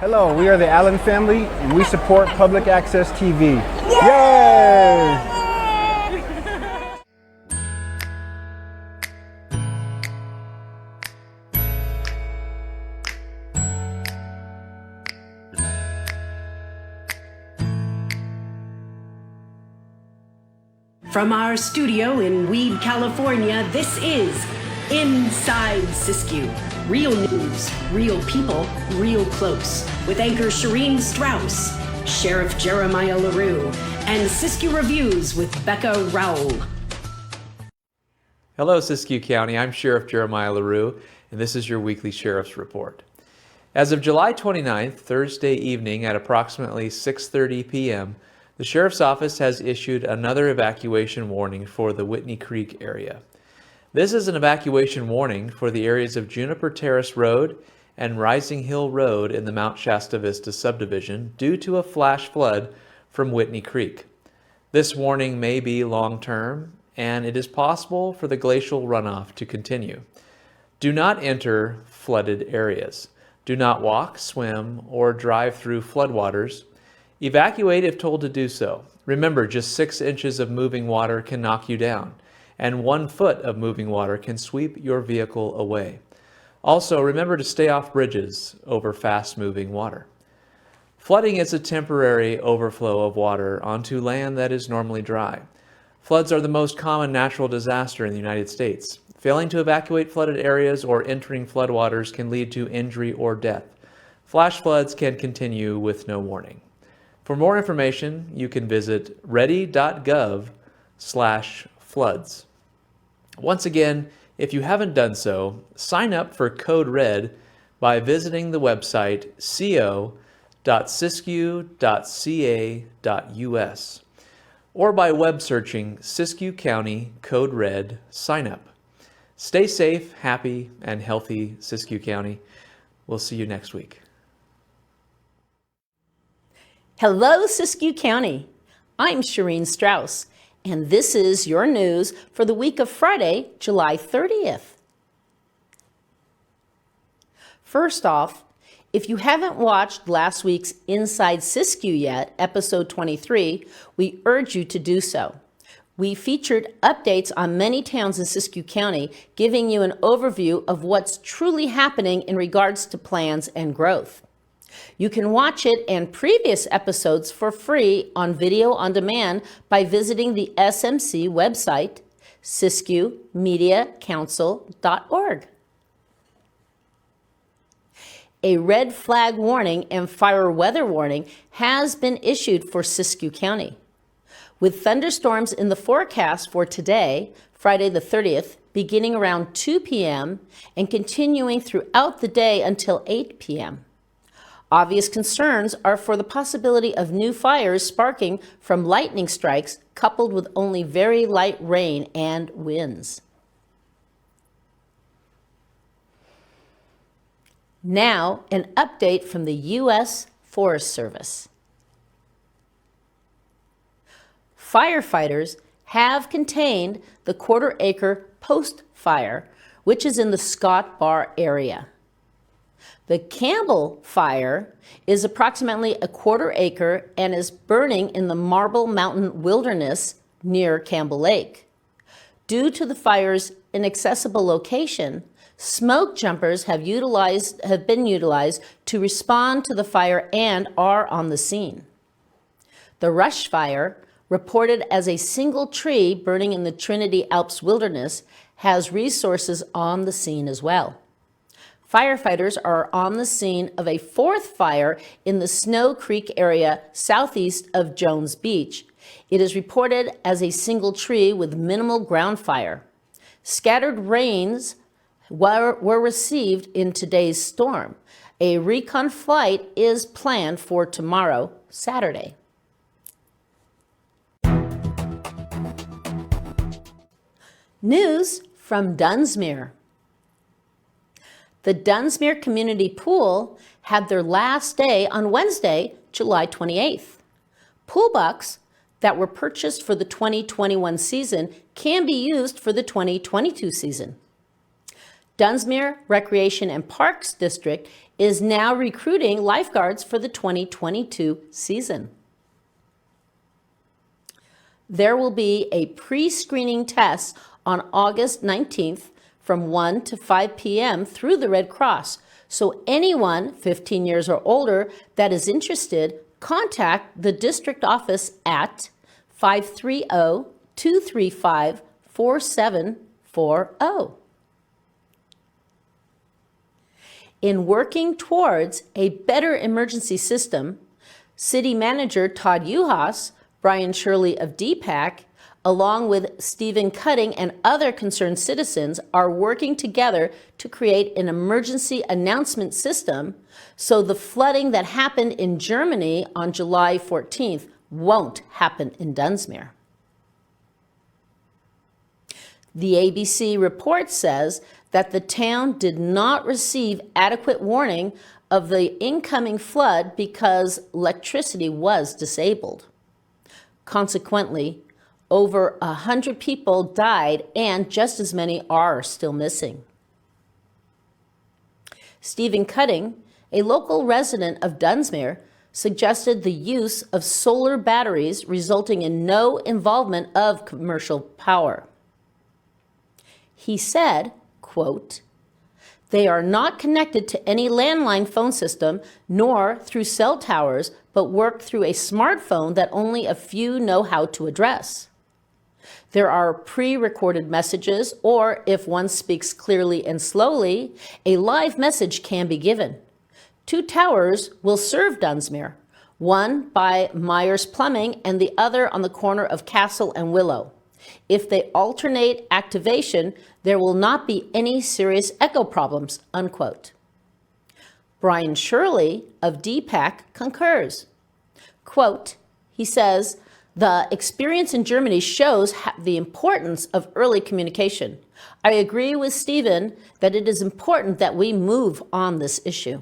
Hello, we are the Allen family, and we support public access TV. Yay! From our studio in Weed, California, this is Inside Siskiyou. Real news, real people, real close. With anchor Shireen Strauss, Sheriff Jeremiah LaRue, and Siskiyou Reviews with Becca Rowell. Hello, Siskiyou County. I'm Sheriff Jeremiah LaRue, and this is your weekly Sheriff's Report. As of July 29th, Thursday evening at approximately 6:30 p.m., the Sheriff's Office has issued another evacuation warning for the Whitney Creek area. This is an evacuation warning for the areas of Juniper Terrace Road and Rising Hill Road in the Mount Shasta Vista subdivision due to a flash flood from Whitney Creek. This warning may be long-term, and it is possible for the glacial runoff to continue. Do not enter flooded areas. Do not walk, swim, or drive through floodwaters. Evacuate if told to do so. Remember, just 6 inches of moving water can knock you down, and 1 foot of moving water can sweep your vehicle away. Also, remember to stay off bridges over fast-moving water. Flooding is a temporary overflow of water onto land that is normally dry. Floods are the most common natural disaster in the United States. Failing to evacuate flooded areas or entering floodwaters can lead to injury or death. Flash floods can continue with no warning. For more information, you can visit ready.gov/floods. Once again, if you haven't done so, sign up for Code Red by visiting the website co.siskiyou.ca.us or by web searching Siskiyou County Code Red Sign Up. Stay safe, happy, and healthy, Siskiyou County. We'll see you next week. Hello, Siskiyou County. I'm Shireen Strauss, and this is your news for the week of Friday, July 30th. First off, if you haven't watched last week's Inside Siskiyou yet, episode 23, we urge you to do so. We featured updates on many towns in Siskiyou County, giving you an overview of what's truly happening in regards to plans and growth. You can watch it and previous episodes for free on video on demand by visiting the SMC website, SiskiyouMediaCouncil.org. A red flag warning and fire weather warning has been issued for Siskiyou County, with thunderstorms in the forecast for today, Friday the 30th, beginning around 2 p.m. and continuing throughout the day until 8 p.m. Obvious concerns are for the possibility of new fires sparking from lightning strikes coupled with only very light rain and winds. Now, an update from the U.S. Forest Service. Firefighters have contained the quarter-acre Post Fire, which is in the Scott Bar area. The Campbell Fire is approximately a quarter acre and is burning in the Marble Mountain Wilderness near Campbell Lake. Due to the fire's inaccessible location, smoke jumpers have been utilized to respond to the fire and are on the scene. The Rush Fire, reported as a single tree burning in the Trinity Alps Wilderness, has resources on the scene as well. Firefighters are on the scene of a 4th fire in the Snow Creek area southeast of Jones Beach. It is reported as a single tree with minimal ground fire. Scattered rains were received in today's storm. A recon flight is planned for tomorrow, Saturday. News from Dunsmuir. The Dunsmuir Community Pool had their last day on Wednesday, July 28th. Pool bucks that were purchased for the 2021 season can be used for the 2022 season. Dunsmuir Recreation and Parks District is now recruiting lifeguards for the 2022 season. There will be a pre-screening test on August 19th from 1 to 5 p.m. through the Red Cross. So anyone 15 years or older that is interested, contact the district office at 530-235-4740. In working towards a better emergency system, City Manager Todd Uhas, Brian Shirley of DPAC, along with Stephen Cutting and other concerned citizens, are working together to create an emergency announcement system so the flooding that happened in Germany on July 14th won't happen in Dunsmuir. The ABC report says that the town did not receive adequate warning of the incoming flood because electricity was disabled. Consequently, over 100 people died and just as many are still missing. Stephen Cutting, a local resident of Dunsmuir, suggested the use of solar batteries resulting in no involvement of commercial power. He said, quote, "They are not connected to any landline phone system nor through cell towers, but work through a smartphone that only a few know how to address. There are pre-recorded messages, or if one speaks clearly and slowly, a live message can be given. 2 towers will serve Dunsmuir, one by Myers Plumbing and the other on the corner of Castle and Willow. If they alternate activation, there will not be any serious echo problems," unquote. Brian Shirley of DPAC concurs. Quote, he says, "The experience in Germany shows the importance of early communication. I agree with Stephen that it is important that we move on this issue."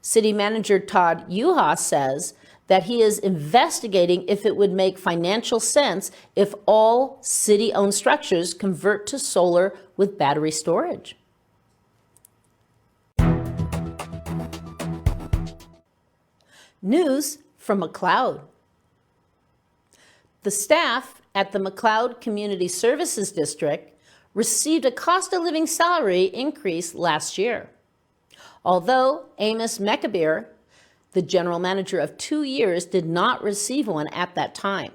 City Manager Todd Uhas says that he is investigating if it would make financial sense if all city-owned structures convert to solar with battery storage. News from McLeod. The staff at the McLeod Community Services District received a cost of living salary increase last year. Although Amos Mechabir, the general manager of 2 years, did not receive one at that time.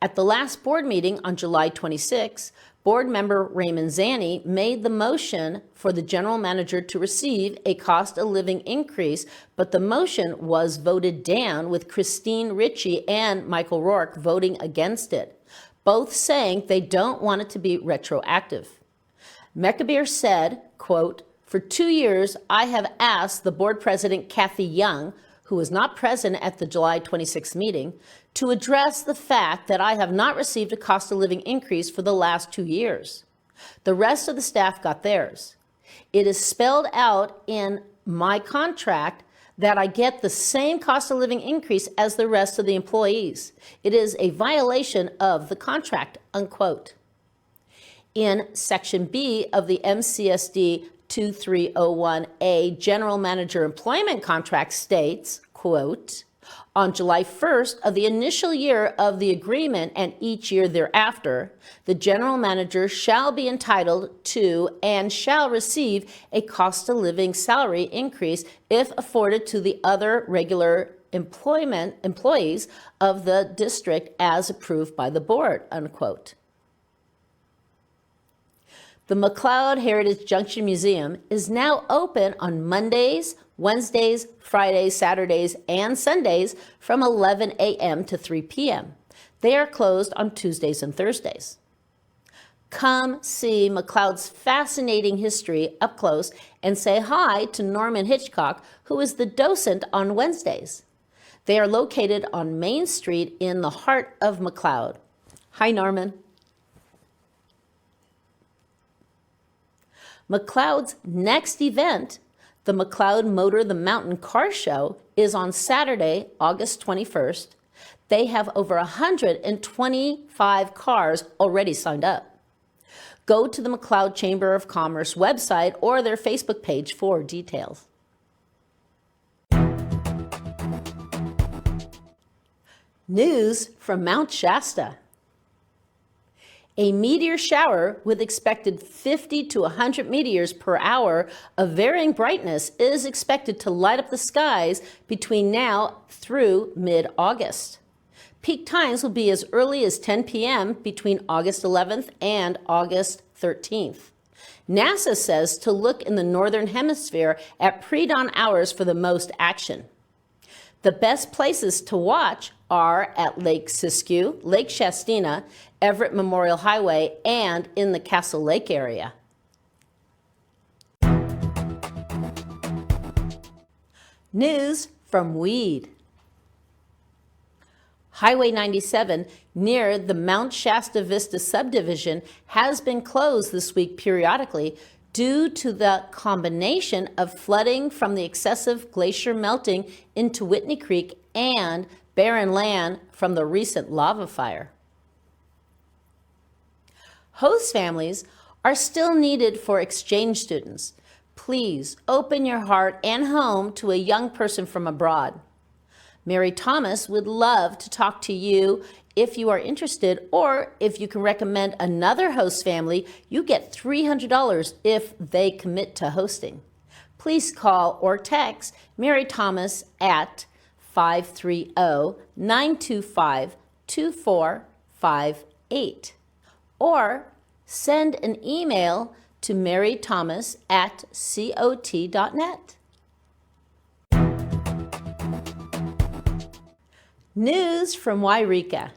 At the last board meeting on July 26, board member Raymond Zanni made the motion for the general manager to receive a cost of living increase, but the motion was voted down with Christine Ritchie and Michael Rourke voting against it, both saying they don't want it to be retroactive. Mechabir said, quote, "For 2 years, I have asked the board president, Kathy Young, who was not present at the July 26 meeting, to address the fact that I have not received a cost of living increase for the last 2 years. The rest of the staff got theirs. It is spelled out in my contract that I get the same cost of living increase as the rest of the employees. It is a violation of the contract," unquote. In Section B of the MCSD 2301A General Manager Employment Contract states, quote, "On July 1st of the initial year of the agreement and each year thereafter, the general manager shall be entitled to and shall receive a cost of living salary increase if afforded to the other regular employees of the district as approved by the board," unquote. The McLeod Heritage Junction Museum is now open on Mondays, Wednesdays, Fridays, Saturdays, and Sundays from 11 a.m. to 3 p.m. They are closed on Tuesdays and Thursdays. Come see McLeod's fascinating history up close and say hi to Norman Hitchcock, who is the docent on Wednesdays. They are located on Main Street in the heart of McLeod. Hi, Norman. McLeod's next event, the McLeod Motor the Mountain Car Show, is on Saturday, August 21st. They have over 125 cars already signed up. Go to the McLeod Chamber of Commerce website or their Facebook page for details. News from Mount Shasta. A meteor shower with expected 50 to 100 meteors per hour of varying brightness is expected to light up the skies between now through mid-August. Peak times will be as early as 10 p.m. between August 11th and August 13th. NASA says to look in the northern hemisphere at pre-dawn hours for the most action. The best places to watch are at Lake Siskiyou, Lake Shastina, Everett Memorial Highway, and in the Castle Lake area. News from Weed. Highway 97 near the Mount Shasta Vista subdivision has been closed this week periodically due to the combination of flooding from the excessive glacier melting into Whitney Creek and barren land from the recent lava fire. Host families are still needed for exchange students. Please open your heart and home to a young person from abroad. Mary Thomas would love to talk to you if you are interested, or if you can recommend another host family, you get $300 if they commit to hosting. Please call or text Mary Thomas at 530-925-2458, or send an email to marythomas@cot.net. News from Wairika.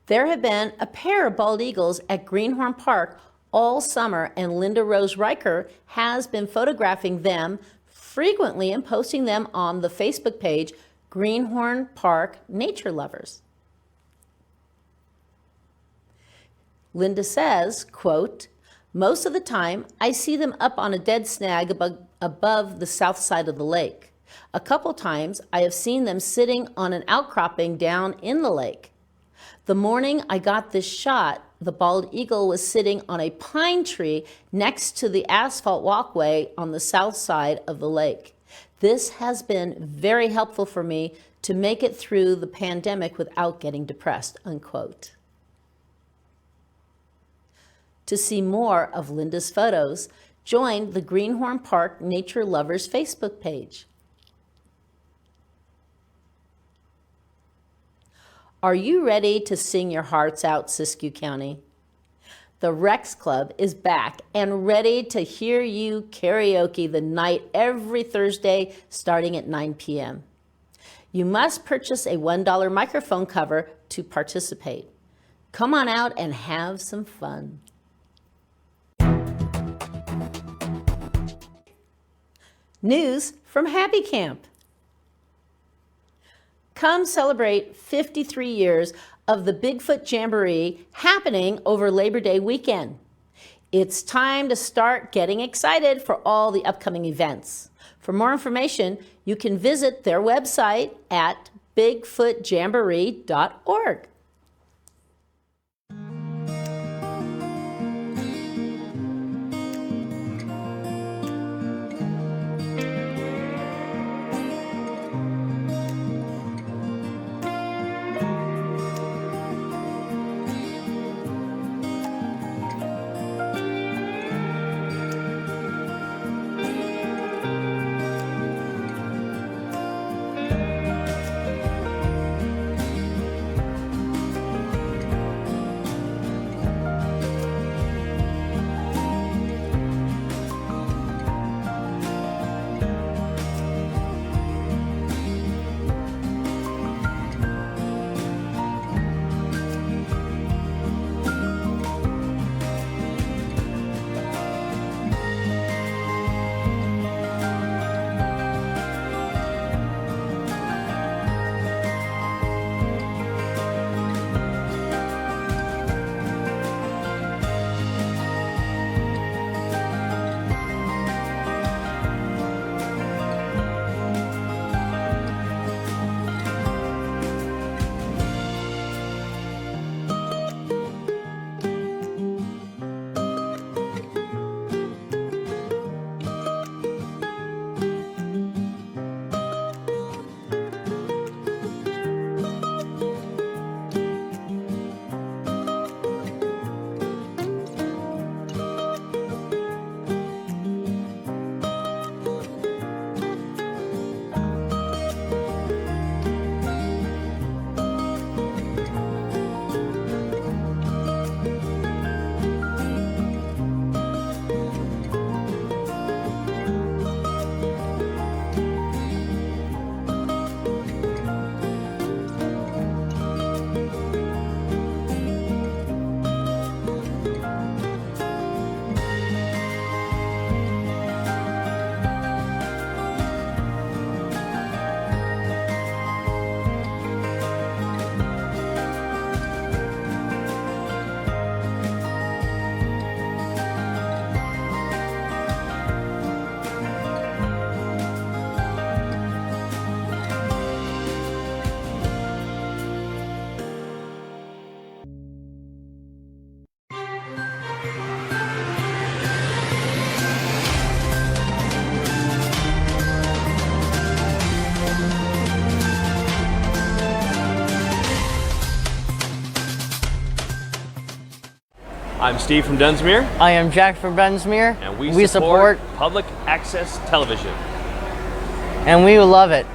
There have been a pair of bald eagles at Greenhorn Park all summer, and Linda Rose Riker has been photographing them frequently and posting them on the Facebook page Greenhorn Park Nature Lovers. Linda says, quote, "Most of the time I see them up on a dead snag above the south side of the lake. A couple times I have seen them sitting on an outcropping down in the lake. The morning I got this shot, the bald eagle was sitting on a pine tree next to the asphalt walkway on the south side of the lake. This has been very helpful for me to make it through the pandemic without getting depressed," unquote. To see more of Linda's photos, join the Greenhorn Park Nature Lovers Facebook page. Are you ready to sing your hearts out, Siskiyou County? The Rex Club is back and ready to hear you karaoke the night every Thursday starting at 9 p.m. You must purchase a $1 microphone cover to participate. Come on out and have some fun. News from Happy Camp. Come celebrate 53 years of the Bigfoot Jamboree happening over Labor Day weekend. It's time to start getting excited for all the upcoming events. For more information, you can visit their website at bigfootjamboree.org. I'm Steve from Dunsmuir, I am Jack from Dunsmuir. and we support public access television. And we love it.